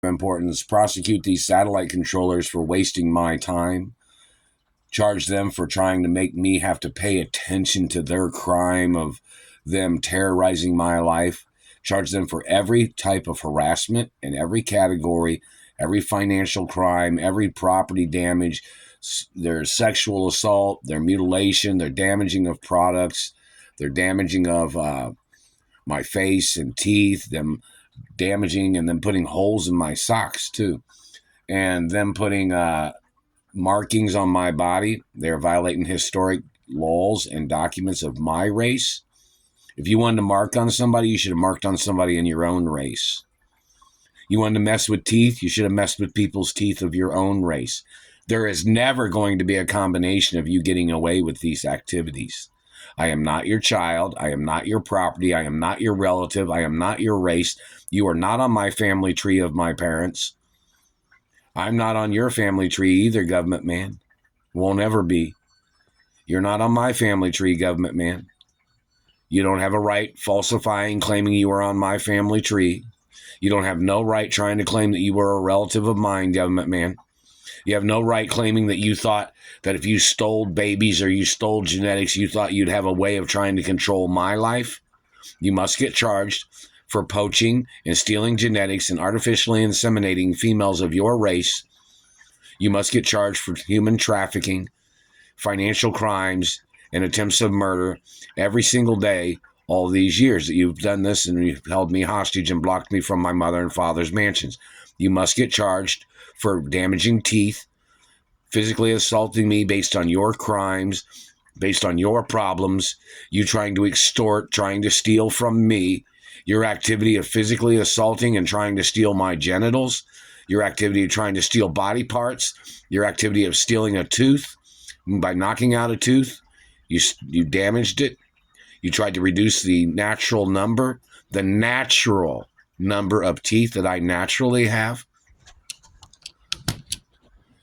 importance. Prosecute these satellite controllers for wasting my time. Charge them for trying to make me have to pay attention to their crime of them terrorizing my life. Charge them for every type of harassment in every category, every financial crime, every property damage, their sexual assault, their mutilation, their damaging of products, their damaging of my face and teeth, them damaging and then putting holes in my socks too, and them putting markings on my body. They're violating historic laws and documents of my race. If you wanted to mark on somebody, you should have marked on somebody in your own race. You wanted to mess with teeth, you should have messed with people's teeth of your own race. There is never going to be a combination of you getting away with these activities. I am not your child. I am not your property. I am not your relative. I am not your race. You are not on my family tree of my parents. I'm not on your family tree either, government man. Won't ever be. You're not on my family tree, government man. You don't have a right falsifying, claiming you are on my family tree. You don't have no right trying to claim that you were a relative of mine, government man. You have no right claiming that you thought that if you stole babies or you stole genetics, you thought you'd have a way of trying to control my life. You must get charged for poaching and stealing genetics and artificially inseminating females of your race. You must get charged for human trafficking, financial crimes, and attempts of murder every single day all these years that you've done this, and you've held me hostage and blocked me from my mother and father's mansions. You must get charged for damaging teeth, physically assaulting me based on your crimes, based on your problems, you trying to extort, trying to steal from me, your activity of physically assaulting and trying to steal my genitals, your activity of trying to steal body parts, your activity of stealing a tooth. By knocking out a tooth, you damaged it. You tried to reduce the natural number of teeth that I naturally have.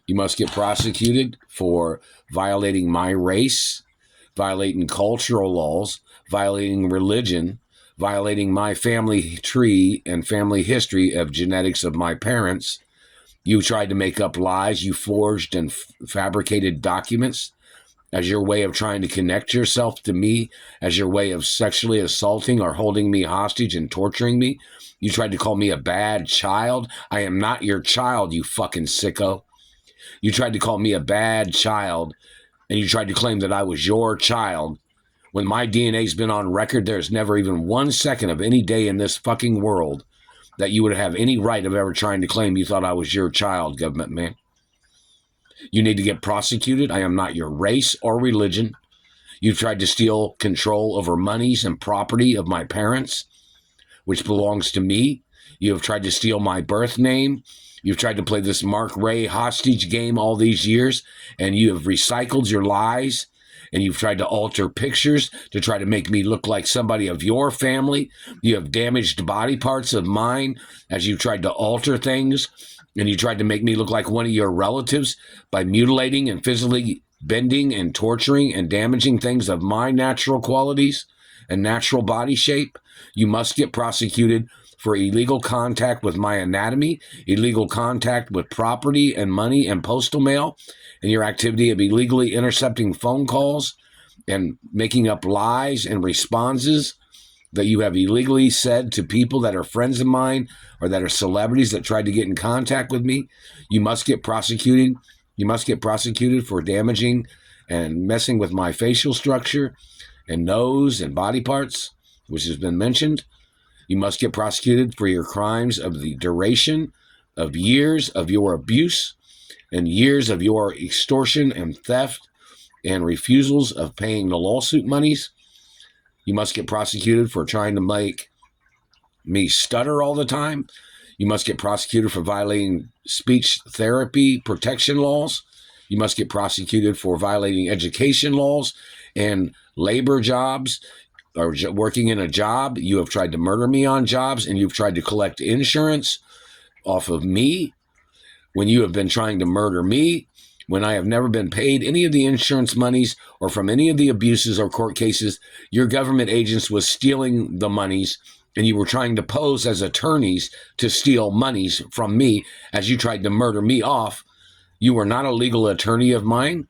You must get prosecuted for violating my race, violating cultural laws, violating religion, violating my family tree and family history of genetics of my parents. You tried to make up lies. You forged and fabricated documents as your way of trying to connect yourself to me, as your way of sexually assaulting or holding me hostage and torturing me. You tried to call me a bad child. I am not your child, you fucking sicko. You tried to call me a bad child, and you tried to claim that I was your child. When my DNA's been on record, there's never even 1 second of any day in this fucking world that you would have any right of ever trying to claim you thought I was your child, government man. You need to get prosecuted. I am not your race or religion. You've tried to steal control over monies and property of my parents, which belongs to me. You have tried to steal my birth name. You've tried to play this Mark Ray hostage game all these years, and you have recycled your lies, and you've tried to alter pictures to try to make me look like somebody of your family. You have damaged body parts of mine as you tried to alter things, and you tried to make me look like one of your relatives by mutilating and physically bending and torturing and damaging things of my natural qualities and natural body shape. You must get prosecuted for illegal contact with my anatomy, illegal contact with property and money and postal mail, and your activity of illegally intercepting phone calls and making up lies and responses that you have illegally said to people that are friends of mine or that are celebrities that tried to get in contact with me. You must get prosecuted. You must get prosecuted for damaging and messing with my facial structure and nose and body parts, which has been mentioned. You must get prosecuted for your crimes of the duration of years of your abuse and years of your extortion and theft and refusals of paying the lawsuit monies. You must get prosecuted for trying to make me stutter all the time. You must get prosecuted for violating speech therapy protection laws. You must get prosecuted for violating education laws and labor jobs, or working in a job. You have tried to murder me on jobs, and you've tried to collect insurance off of me when you have been trying to murder me, when I have never been paid any of the insurance monies or from any of the abuses or court cases. Your government agents was stealing the monies and you were trying to pose as attorneys to steal monies from me as you tried to murder me off. You were not a legal attorney of mine.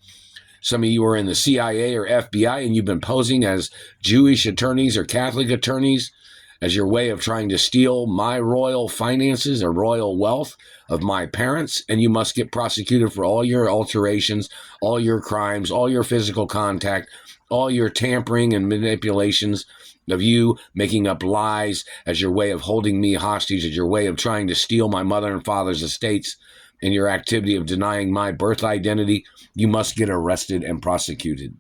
Some of you were in the CIA or FBI, and you've been posing as Jewish attorneys or Catholic attorneys as your way of trying to steal my royal finances or royal wealth of my parents, and you must get prosecuted for all your alterations, all your crimes, all your physical contact, all your tampering and manipulations of you making up lies as your way of holding me hostage, as your way of trying to steal my mother and father's estates, and your activity of denying my birth identity. You must get arrested and prosecuted.